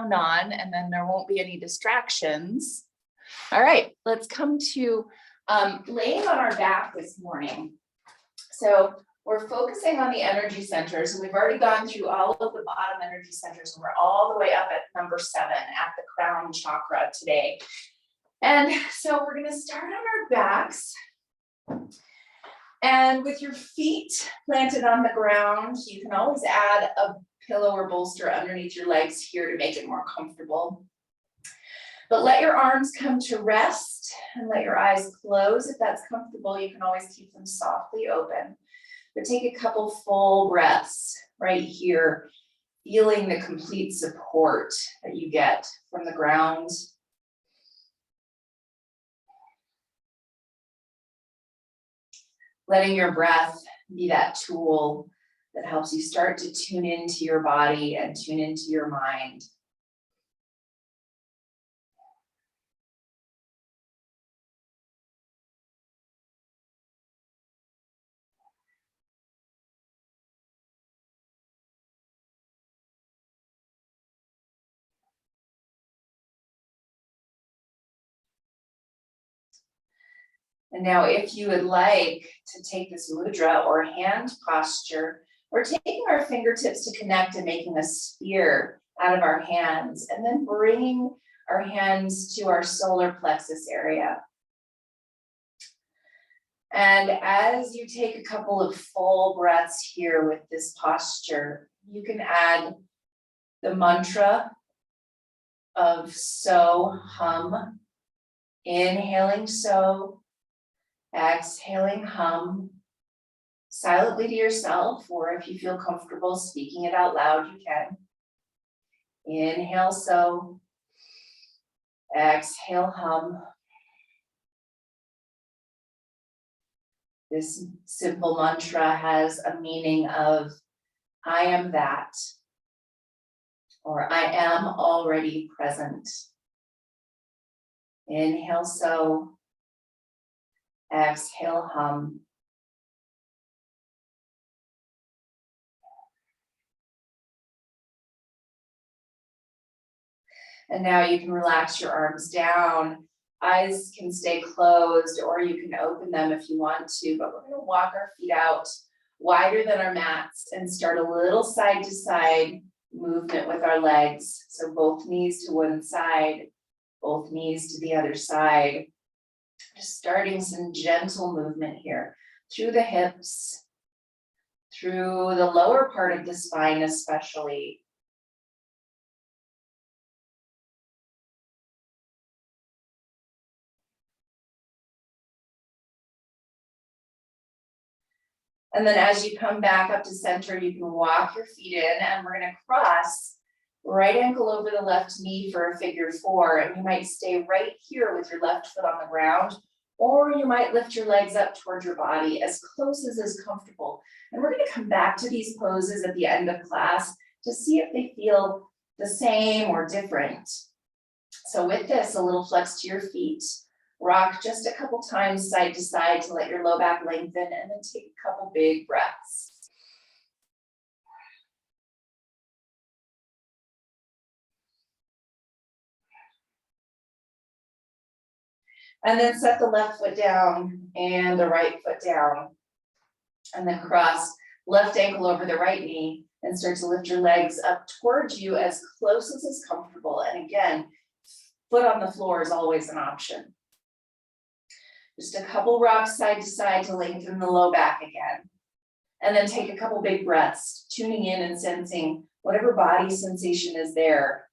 on, and then there won't be any distractions. All right, let's come to laying on our back this morning. So we're focusing on the energy centers, and we've already gone through all of the bottom energy centers, and we're all the way up at number 7 at the crown chakra today. And so we're going to start on our backs. And with your feet planted on the ground, you can always add a pillow or bolster underneath your legs here to make it more comfortable. But let your arms come to rest and let your eyes close. If that's comfortable, you can always keep them softly open. But take a couple full breaths right here, feeling the complete support that you get from the ground. Letting your breath be that tool that helps you start to tune into your body and tune into your mind. And now if you would like to take this mudra or hand posture, we're taking our fingertips to connect and making a sphere out of our hands, and then bringing our hands to our solar plexus area. And as you take a couple of full breaths here with this posture, you can add the mantra of so, hum, inhaling so, exhaling hum, silently to yourself, or if you feel comfortable speaking it out loud, you can. Inhale so, exhale hum. This simple mantra has a meaning of I am that, or I am already present. Inhale so, exhale hum. And now you can relax your arms down. Eyes can stay closed, or you can open them if you want to, but we're going to walk our feet out wider than our mats and start a little side to side movement with our legs. So both knees to one side, both knees to the other side. Just starting some gentle movement here through the hips, through the lower part of the spine especially. And then as you come back up to center, you can walk your feet in, and we're going to cross right ankle over the left knee for a figure 4. And you might stay right here with your left foot on the ground, or you might lift your legs up toward your body as close as is comfortable. And we're going to come back to these poses at the end of class to see if they feel the same or different. So with this, a little flex to your feet. Rock just a couple times side to side to let your low back lengthen, and then take a couple big breaths. And then set the left foot down and the right foot down. And then cross left ankle over the right knee and start to lift your legs up towards you as close as is comfortable. And again, foot on the floor is always an option. Just a couple rocks side to side to lengthen the low back again. And then take a couple big breaths, tuning in and sensing whatever body sensation is there.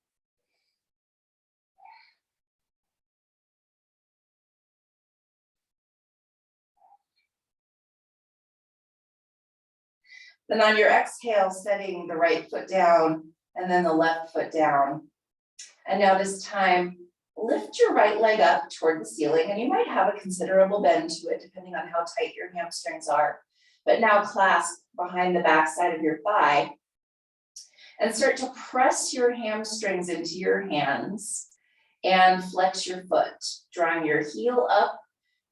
Then on your exhale, setting the right foot down and then the left foot down. And now this time, lift your right leg up toward the ceiling, and you might have a considerable bend to it depending on how tight your hamstrings are. But now clasp behind the back side of your thigh and start to press your hamstrings into your hands and flex your foot, drawing your heel up,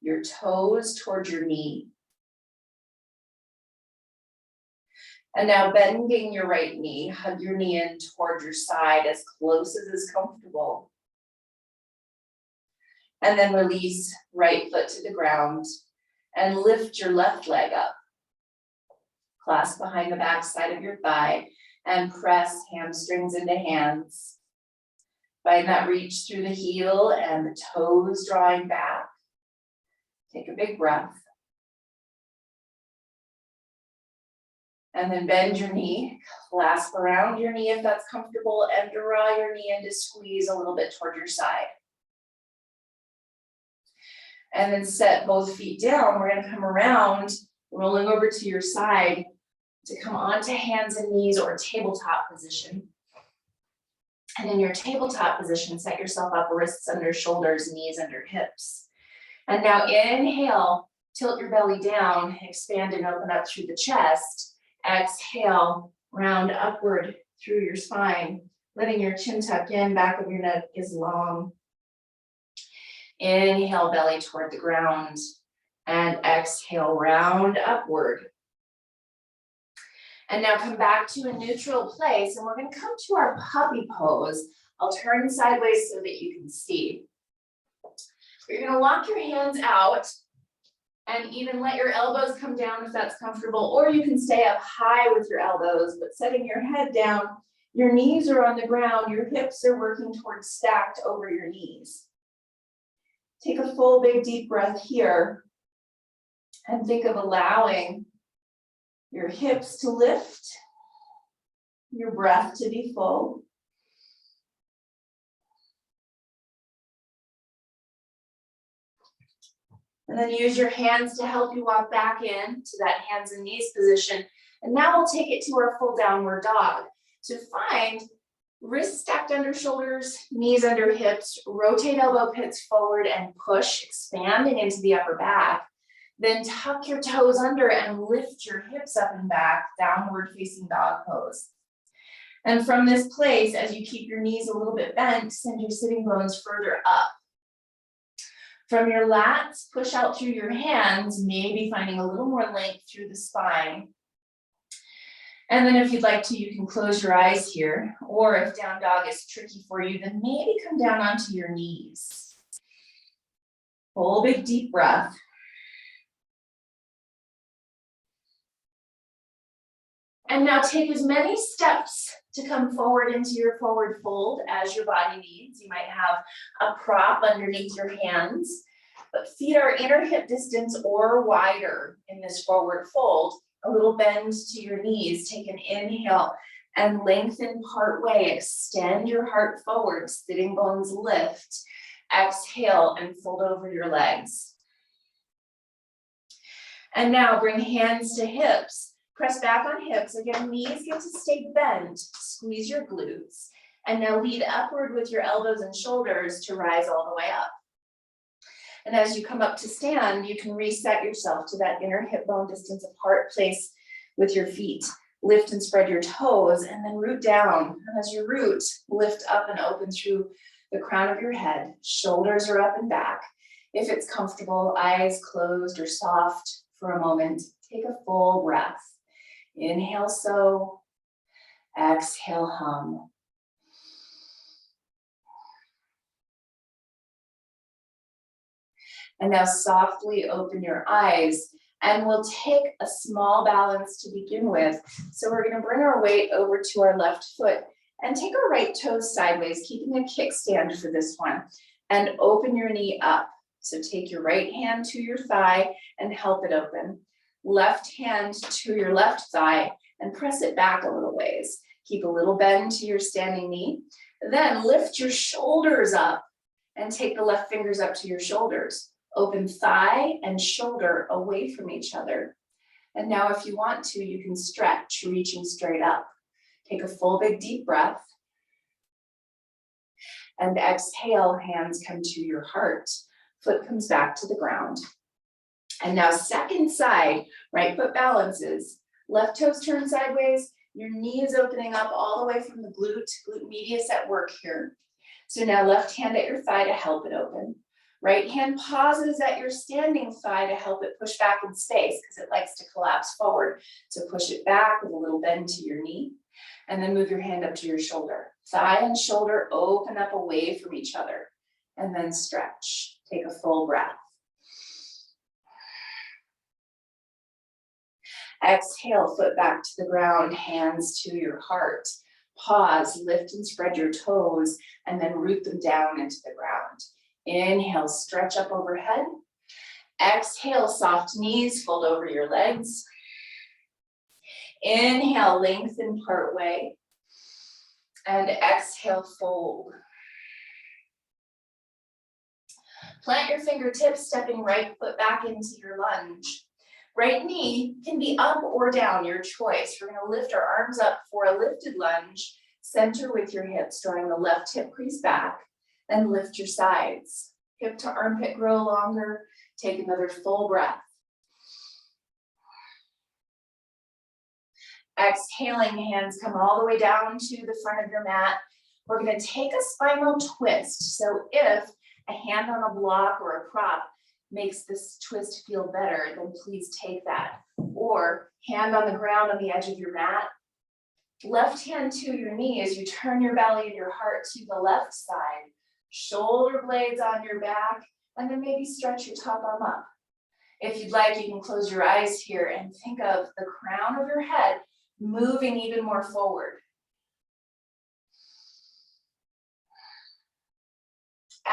your toes towards your knee. And now bending your right knee, hug your knee in toward your side as close as is comfortable. And then release right foot to the ground and lift your left leg up. Clasp behind the back side of your thigh and press hamstrings into hands. Find that reach through the heel and the toes drawing back. Take a big breath. And then bend your knee, clasp around your knee if that's comfortable, and draw your knee in to squeeze a little bit toward your side. And then set both feet down. We're gonna come around, rolling over to your side to come onto hands and knees or tabletop position. And in your tabletop position, set yourself up, wrists under shoulders, knees under hips. And now inhale, tilt your belly down, expand and open up through the chest. Exhale, round upward through your spine, letting your chin tuck in, back of your neck is long. Inhale, belly toward the ground, and exhale, round upward. And now come back to a neutral place, and we're gonna come to our puppy pose. I'll turn sideways so that you can see. You're gonna walk your hands out and even let your elbows come down if that's comfortable, or you can stay up high with your elbows, but setting your head down, your knees are on the ground, your hips are working towards stacked over your knees. Take a full big deep breath here and think of allowing your hips to lift, your breath to be full. And then use your hands to help you walk back in to that hands and knees position. And now we'll take it to our full downward dog. So find wrists stacked under shoulders, knees under hips, rotate elbow pits forward and push, expanding into the upper back. Then tuck your toes under and lift your hips up and back, downward facing dog pose. And from this place, as you keep your knees a little bit bent, send your sitting bones further up. From your lats, push out through your hands, maybe finding a little more length through the spine. And then if you'd like to, you can close your eyes here, or if down dog is tricky for you, then maybe come down onto your knees. Full big deep breath. And now take as many steps to come forward into your forward fold as your body needs. You might have a prop underneath your hands, but feet are inner hip distance or wider in this forward fold. A little bend to your knees. Take an inhale and lengthen part way. Extend your heart forward, sitting bones lift. Exhale and fold over your legs. And now bring hands to hips. Press back on hips. Again, knees get to stay bent. Squeeze your glutes. And now lead upward with your elbows and shoulders to rise all the way up. And as you come up to stand, you can reset yourself to that inner hip bone distance apart place with your feet. Lift and spread your toes and then root down. And as you root, lift up and open through the crown of your head. Shoulders are up and back. If it's comfortable, eyes closed or soft for a moment, take a full breath. Inhale, so. Exhale, hum. And now softly open your eyes, and we'll take a small balance to begin with. So we're going to bring our weight over to our left foot and take our right toes sideways, keeping a kickstand for this one, and open your knee up. So take your right hand to your thigh and help it open. Left hand to your left thigh and press it back a little ways. Keep a little bend to your standing knee. Then lift your shoulders up and take the left fingers up to your shoulders. Open thigh and shoulder away from each other. And now if you want to, you can stretch, reaching straight up. Take a full big deep breath. And exhale, hands come to your heart. Foot comes back to the ground. And now second side, right foot balances. Left toes turn sideways. Your knee is opening up all the way from the glute medius at work here. So now left hand at your thigh to help it open. Right hand pauses at your standing thigh to help it push back in space because it likes to collapse forward. So push it back with a little bend to your knee, and then move your hand up to your shoulder. Thigh and shoulder open up away from each other, and then stretch. Take a full breath. Exhale, foot back to the ground, hands to your heart. Pause, lift and spread your toes, and then root them down into the ground. Inhale, stretch up overhead. Exhale, soft knees, fold over your legs. Inhale, lengthen part way. And exhale, fold. Plant your fingertips, stepping right foot back into your lunge. Right knee can be up or down, your choice. We're gonna lift our arms up for a lifted lunge. Center with your hips, drawing the left hip crease back, and lift your sides. Hip to armpit grow longer. Take another full breath. Exhaling, hands come all the way down to the front of your mat. We're gonna take a spinal twist. So if a hand on a block or a prop makes this twist feel better, then please take that. Or hand on the ground on the edge of your mat. Left hand to your knee as you turn your belly and your heart to the left side. Shoulder blades on your back, and then maybe stretch your top arm up. If you'd like, you can close your eyes here and think of the crown of your head moving even more forward.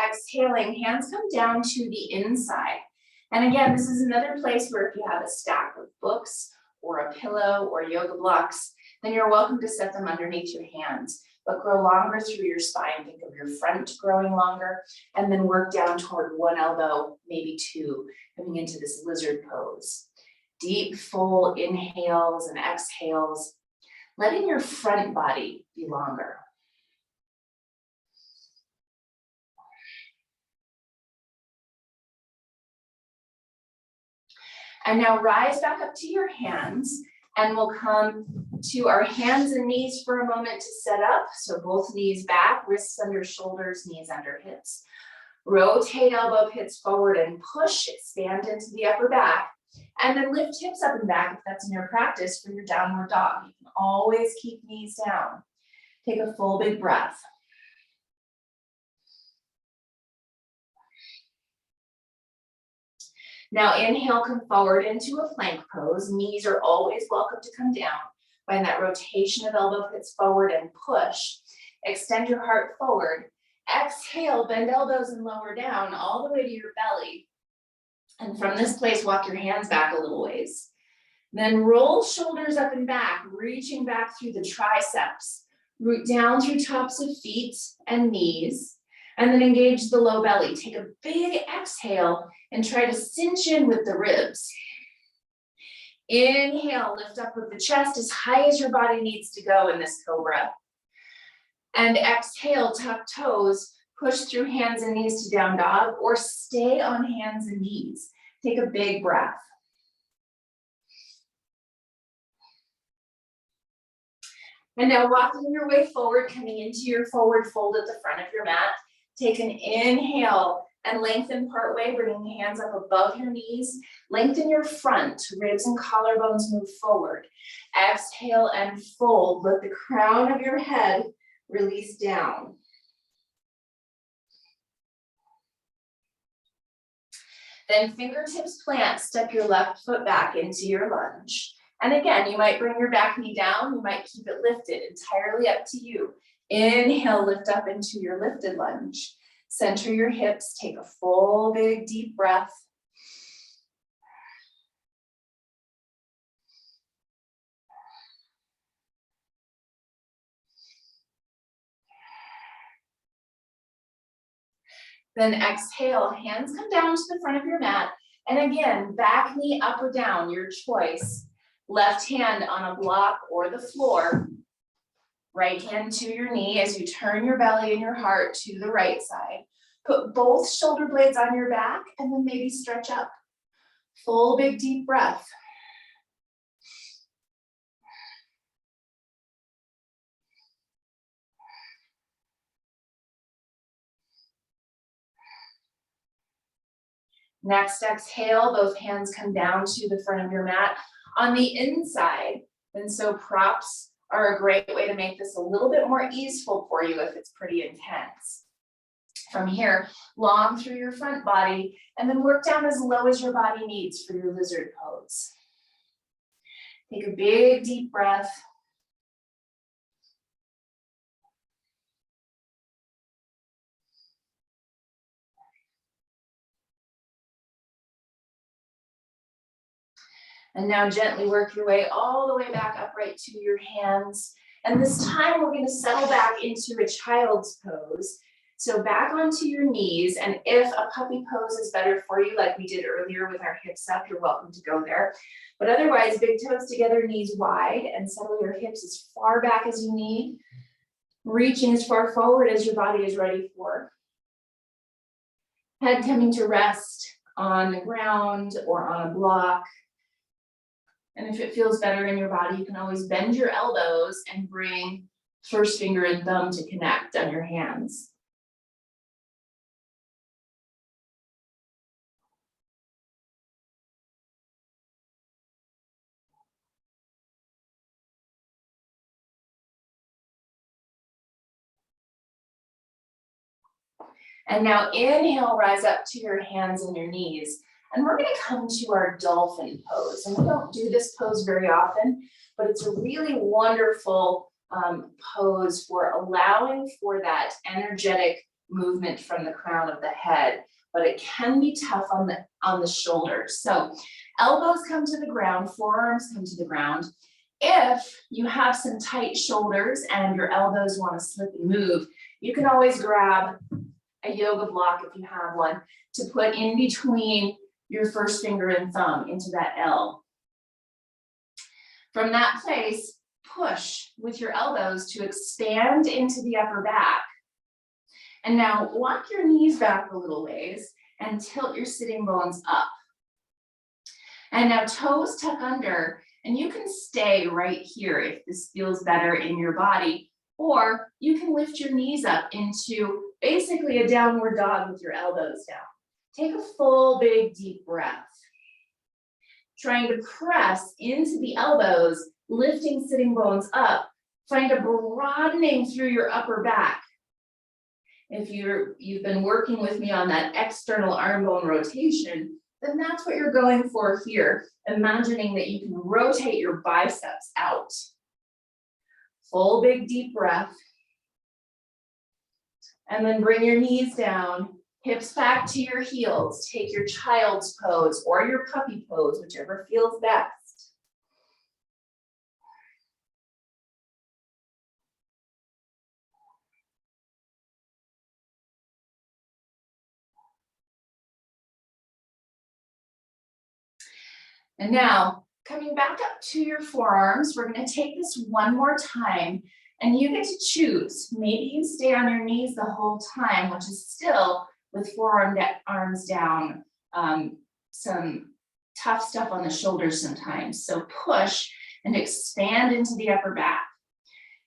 Exhaling, hands come down to the inside. And again, this is another place where if you have a stack of books or a pillow or yoga blocks, then you're welcome to set them underneath your hands, but grow longer through your spine. Think of your front growing longer, and then work down toward one elbow, maybe two, coming into this lizard pose. Deep, full inhales and exhales, letting your front body be longer. And now rise back up to your hands, and we'll come to our hands and knees for a moment to set up. So both knees back, wrists under shoulders, knees under hips. Rotate elbow pits forward and push, expand into the upper back. And then lift hips up and back if that's in your practice for your downward dog. You can always keep knees down. Take a full big breath. Now inhale, come forward into a plank pose. Knees are always welcome to come down. Find that rotation of elbow pits forward and push. Extend your heart forward. Exhale, bend elbows and lower down all the way to your belly. And from this place, walk your hands back a little ways. Then roll shoulders up and back, reaching back through the triceps. Root down through tops of feet and knees. And then engage the low belly. Take a big exhale and try to cinch in with the ribs. Inhale, lift up with the chest as high as your body needs to go in this cobra. And exhale, tuck toes, push through hands and knees to down dog, or stay on hands and knees. Take a big breath. And now walking your way forward, coming into your forward fold at the front of your mat. Take an inhale and lengthen part way, bringing the hands up above your knees. Lengthen your front, ribs and collarbones move forward. Exhale and fold. Let the crown of your head release down. Then fingertips plant, step your left foot back into your lunge. And again, you might bring your back knee down, you might keep it lifted, entirely up to you. Inhale, lift up into your lifted lunge. Center your hips, take a full, big, deep breath. Then exhale, hands come down to the front of your mat. And again, back knee up or down, your choice. Left hand on a block or the floor. Right hand to your knee as you turn your belly and your heart to the right side. Put both shoulder blades on your back and then maybe stretch up. Full big deep breath. Next exhale, both hands come down to the front of your mat on the inside. And so props are a great way to make this a little bit more easeful for you if it's pretty intense. From here, long through your front body, and then work down as low as your body needs for your lizard pose. Take a big deep breath. And now gently work your way all the way back upright to your hands. And this time we're going to settle back into a child's pose. So back onto your knees, and if a puppy pose is better for you, like we did earlier with our hips up, you're welcome to go there. But otherwise, big toes together, knees wide, and settle your hips as far back as you need, reaching as far forward as your body is ready for. Head coming to rest on the ground or on a block. And if it feels better in your body, you can always bend your elbows and bring first finger and thumb to connect on your hands. And now inhale, rise up to your hands and your knees. And we're going to come to our dolphin pose. And we don't do this pose very often, but it's a really wonderful pose for allowing for that energetic movement from the crown of the head, but it can be tough on the shoulders. So elbows come to the ground, forearms come to the ground. If you have some tight shoulders and your elbows want to slip and move, you can always grab a yoga block if you have one to put in between your first finger and thumb into that L. From that place, push with your elbows to expand into the upper back. And now walk your knees back a little ways and tilt your sitting bones up. And now toes tuck under, and you can stay right here if this feels better in your body, or you can lift your knees up into basically a downward dog with your elbows down. Take a full, big, deep breath. Trying to press into the elbows, lifting sitting bones up. Find a broadening through your upper back. If you've been working with me on that external arm bone rotation, then that's what you're going for here. Imagining that you can rotate your biceps out. Full, big, deep breath. And then bring your knees down. Hips back to your heels. Take your child's pose or your puppy pose, whichever feels best. And now, coming back up to your forearms, we're going to take this one more time, and you get to choose. Maybe you stay on your knees the whole time, which is still with arms down, some tough stuff on the shoulders sometimes. So push and expand into the upper back.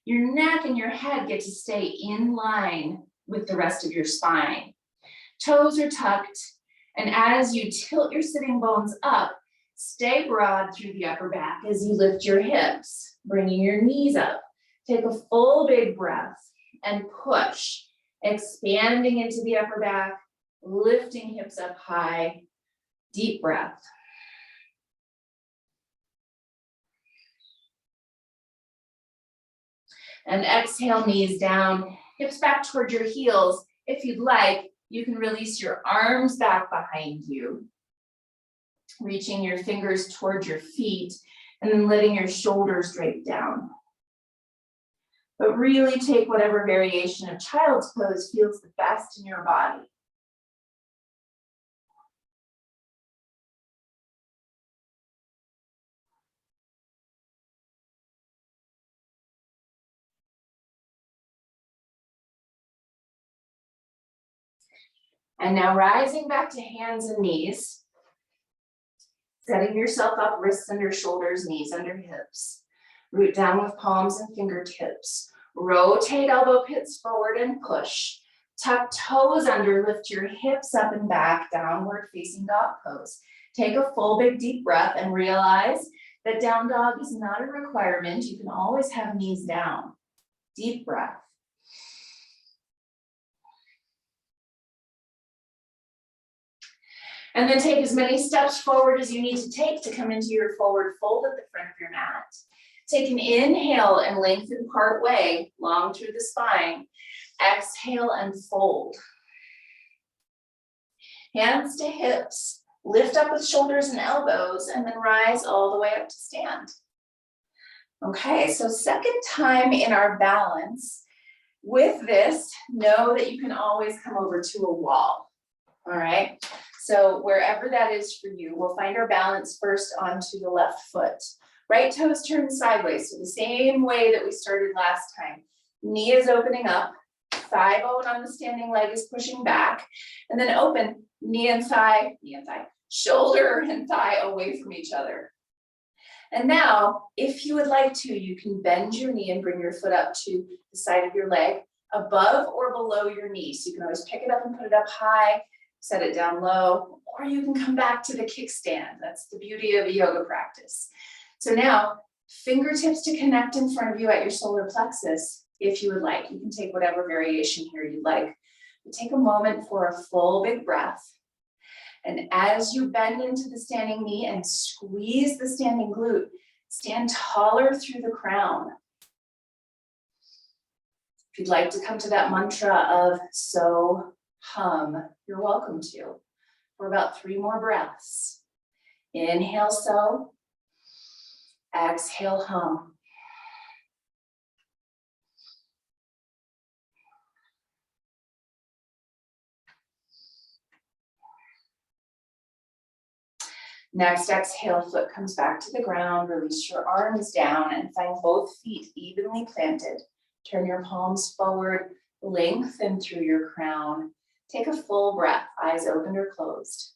Your neck and your head get to stay in line with the rest of your spine. Toes are tucked, and as you tilt your sitting bones up, stay broad through the upper back as you lift your hips, bringing your knees up. Take a full big breath and push. Expanding into the upper back, lifting hips up high, deep breath. And exhale, knees down, hips back toward your heels. If you'd like, you can release your arms back behind you, reaching your fingers toward your feet, and then letting your shoulders drape down. But really take whatever variation of child's pose feels the best in your body. And now rising back to hands and knees, setting yourself up, wrists under shoulders, knees under hips. Root down with palms and fingertips. Rotate elbow pits forward and push. Tuck toes under, lift your hips up and back, downward facing dog pose. Take a full big deep breath and realize that down dog is not a requirement. You can always have knees down. Deep breath. And then take as many steps forward as you need to take to come into your forward fold at the front of your mat. Take an inhale and lengthen part way, long through the spine. Exhale and fold. Hands to hips. Lift up with shoulders and elbows and then rise all the way up to stand. Okay, so second time in our balance. With this, know that you can always come over to a wall. All right, so wherever that is for you, we'll find our balance first onto the left foot. Right toes turn sideways, so the same way that we started last time. Knee is opening up, thigh bone on the standing leg is pushing back, and then open knee and thigh, shoulder and thigh away from each other. And now, if you would like to, you can bend your knee and bring your foot up to the side of your leg, above or below your knee. So you can always pick it up and put it up high, set it down low, or you can come back to the kickstand. That's the beauty of a yoga practice. So now, fingertips to connect in front of you at your solar plexus, if you would like. You can take whatever variation here you'd like. But take a moment for a full big breath. And as you bend into the standing knee and squeeze the standing glute, stand taller through the crown. If you'd like to come to that mantra of so hum, you're welcome to. For about 3 more breaths. Inhale, so. Exhale, hum. Next exhale, foot comes back to the ground, release your arms down and find both feet evenly planted. Turn your palms forward, lengthen through your crown. Take a full breath, eyes open or closed.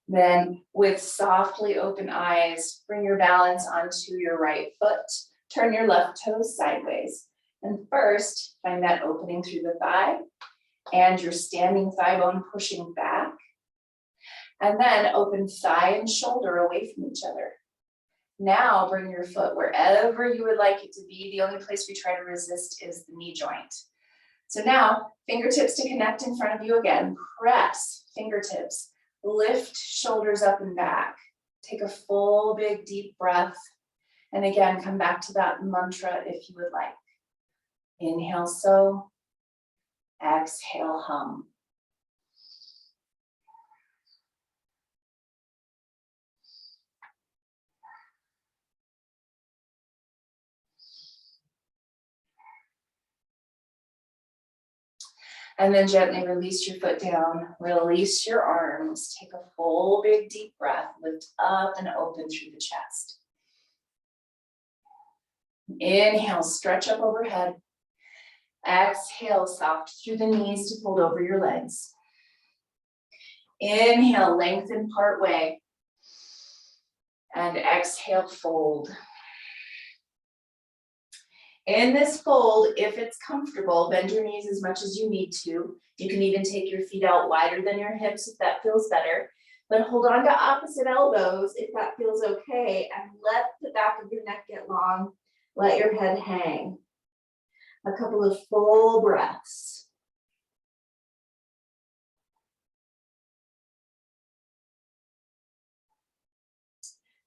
Then with softly open eyes, bring your balance onto your right foot. Turn your left toes sideways. And first, find that opening through the thigh and your standing thigh bone pushing back. And then open thigh and shoulder away from each other. Now bring your foot wherever you would like it to be. The only place we try to resist is the knee joint. So now, fingertips to connect in front of you again. Press fingertips. Lift shoulders up and back. Take a full, big, deep breath. And again, come back to that mantra if you would like. Inhale, so. Exhale, hum. And then gently release your foot down, release your arms, take a full big deep breath, lift up and open through the chest. Inhale, stretch up overhead. Exhale, soft through the knees to fold over your legs. Inhale, lengthen part way. And exhale, fold. In this fold, if it's comfortable, bend your knees as much as you need to. You can even take your feet out wider than your hips if that feels better. But hold on to opposite elbows if that feels okay. And let the back of your neck get long. Let your head hang. A couple of full breaths.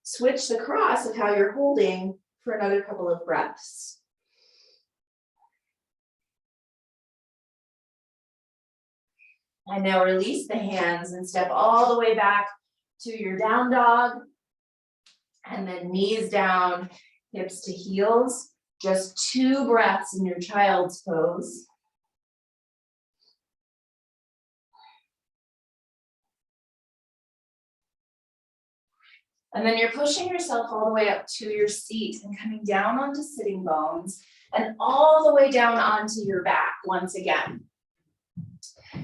Switch the cross of how you're holding for another couple of breaths. And now release the hands and step all the way back to your down dog. And then knees down, hips to heels. Just 2 breaths in your child's pose. And then you're pushing yourself all the way up to your seat and coming down onto sitting bones and all the way down onto your back once again.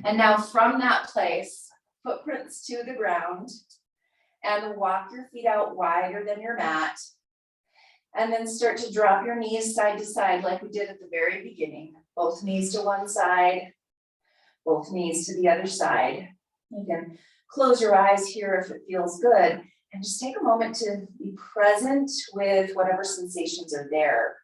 And now from that place, footprints to the ground and walk your feet out wider than your mat. And then start to drop your knees side to side like we did at the very beginning. Both knees to one side, both knees to the other side. You can close your eyes here if it feels good, and just take a moment to be present with whatever sensations are there.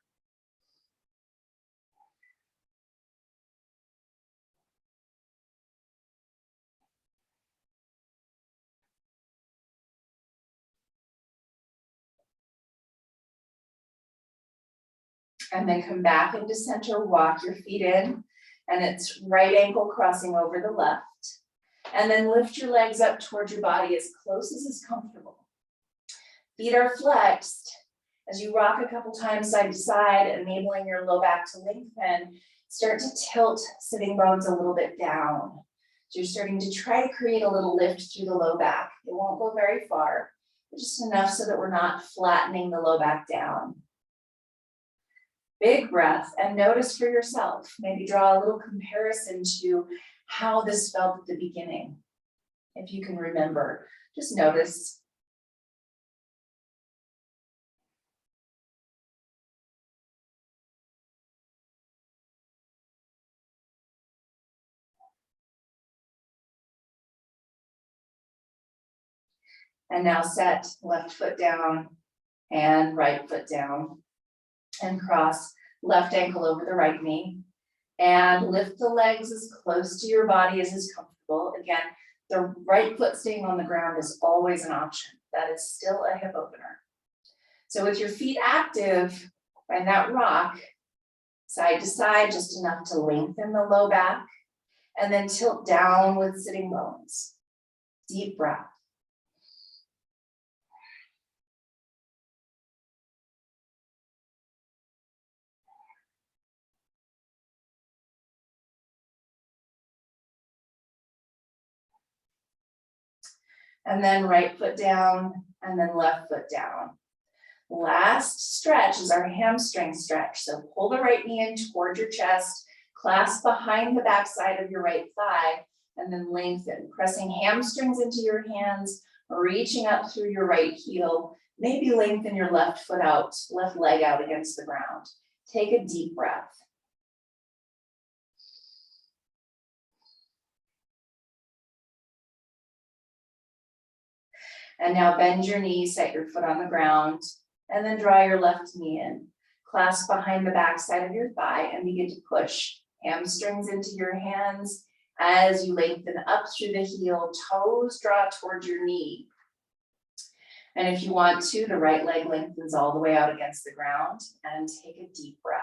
And then come back into center, walk your feet in, and it's right ankle crossing over the left. And then lift your legs up towards your body as close as is comfortable. Feet are flexed. As you rock a couple times side to side, enabling your low back to lengthen, start to tilt sitting bones a little bit down. So you're starting to try to create a little lift through the low back. It won't go very far, but just enough so that we're not flattening the low back down. Big breath, and notice for yourself. Maybe draw a little comparison to how this felt at the beginning. If you can remember, just notice. And now set left foot down and right foot down, and cross left ankle over the right knee, and lift the legs as close to your body as is comfortable. Again, the right foot staying on the ground is always an option. That is still a hip opener. So with your feet active and that rock, side to side, just enough to lengthen the low back, and then tilt down with sitting bones. Deep breath. And then right foot down, and then left foot down. Last stretch is our hamstring stretch. So pull the right knee in toward your chest, clasp behind the back side of your right thigh, and then lengthen, pressing hamstrings into your hands, reaching up through your right heel. Maybe lengthen your left foot out, left leg out against the ground. Take a deep breath. And now bend your knee, set your foot on the ground, and then draw your left knee in. Clasp behind the back side of your thigh and begin to push hamstrings into your hands as you lengthen up through the heel, toes draw toward your knee. And if you want to, the right leg lengthens all the way out against the ground, and take a deep breath.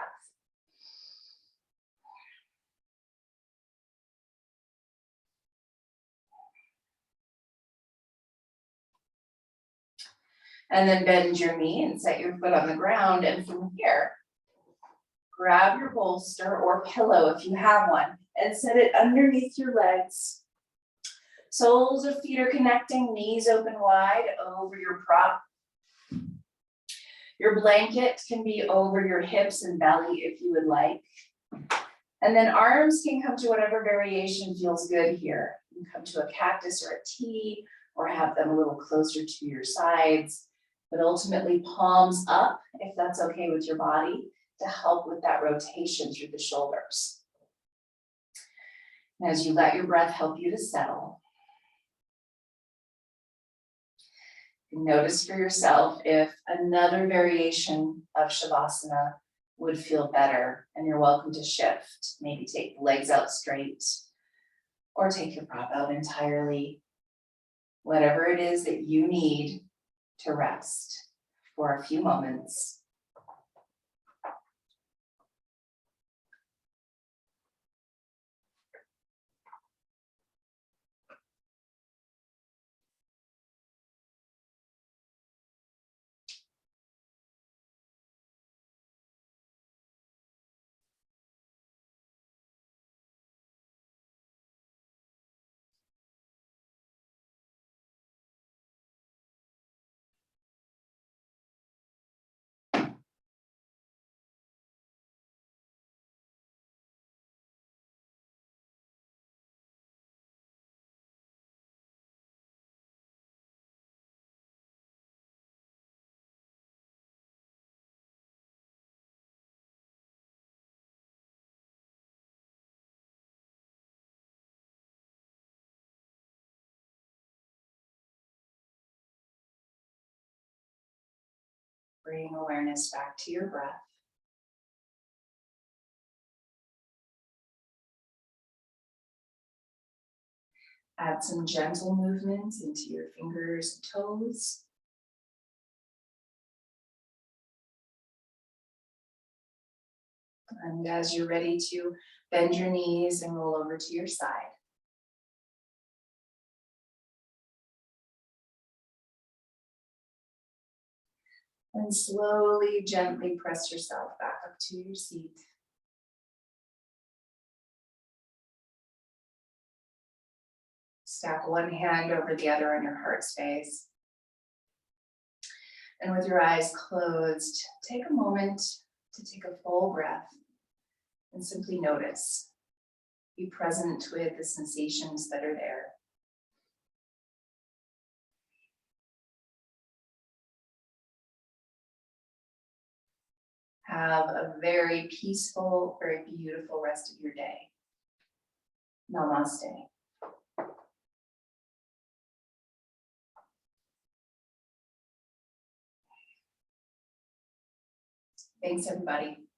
And then bend your knee and set your foot on the ground. And from here, grab your bolster or pillow if you have one, and set it underneath your legs. Soles of feet are connecting, knees open wide over your prop. Your blanket can be over your hips and belly if you would like. And then arms can come to whatever variation feels good here. You can come to a cactus or a T, or have them a little closer to your sides. But ultimately palms up, if that's okay with your body, to help with that rotation through the shoulders. And as you let your breath help you to settle, notice for yourself if another variation of Shavasana would feel better, and you're welcome to shift. Maybe take the legs out straight, or take your prop out entirely. Whatever it is that you need to rest for a few moments. Bring awareness back to your breath. Add some gentle movements into your fingers and toes. And as you're ready to bend your knees and roll over to your side. And slowly, gently press yourself back up to your seat. Stack one hand over the other on your heart space. And with your eyes closed, take a moment to take a full breath and simply notice. Be present with the sensations that are there. Have a very peaceful, very beautiful rest of your day. Namaste. Thanks, everybody.